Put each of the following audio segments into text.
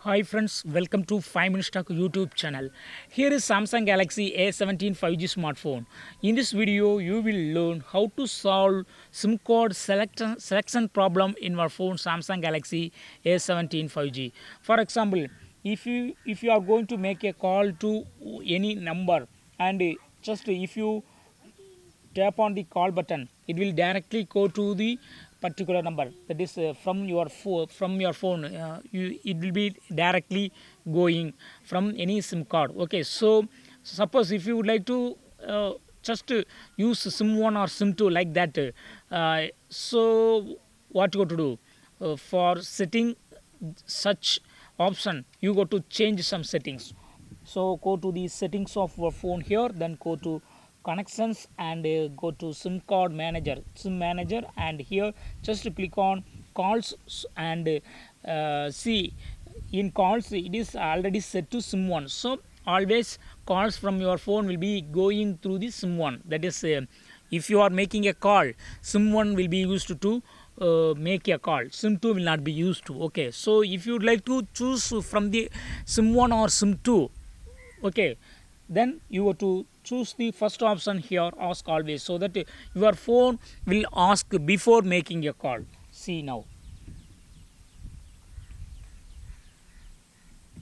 Hi friends, welcome to 5 Minutes Talk YouTube channel. Here is Samsung Galaxy A17 5G smartphone. In this video, you will learn how to solve SIM card selection problem in your phone Samsung Galaxy A17 5G. For example, if you are going to make a call to any number and just if you tap on the call button, it will directly go to the particular number, that is from your phone. It will be directly going from any SIM card. Okay, so suppose if you would like to just use SIM 1 or SIM 2 like that, so what you got to do, for setting such option, you go to change some settings. So go to the settings of your phone here, then go to connections and go to sim manager, and here just click on calls and see, in calls it is already set to sim 1. So always calls from your phone will be going through the sim 1, that is if you are making a call, sim 1 will be used to make a call, sim 2 will not be used to. Okay, so if you would like to choose from the sim 1 or sim 2, okay, then you have to choose the first option here, ask always, so that your phone will ask before making a call. See now,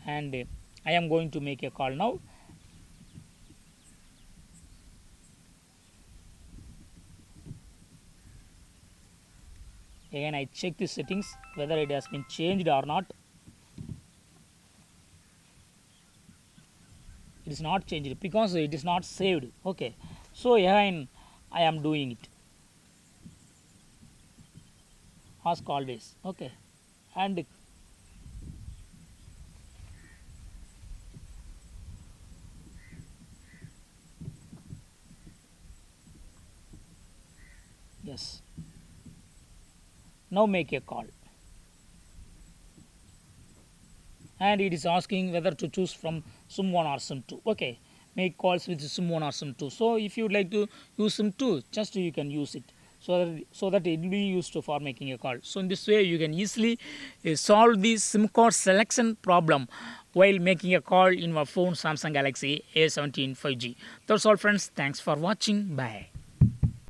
and I am going to make a call now. Again I check the settings whether it has been changed or not. It is not changed because it is not saved. Okay, so again I am doing it, ask always. Okay, and yes, now make a call, and it is asking whether to choose from SIM 1 or SIM 2. Okay, make calls with SIM 1 or SIM 2. So if you would like to use SIM 2, just you can use it, so that it will be used for making a call. So in this way you can easily solve the SIM card selection problem while making a call in your phone Samsung Galaxy A17 5G. That's all friends. Thanks for watching. Bye.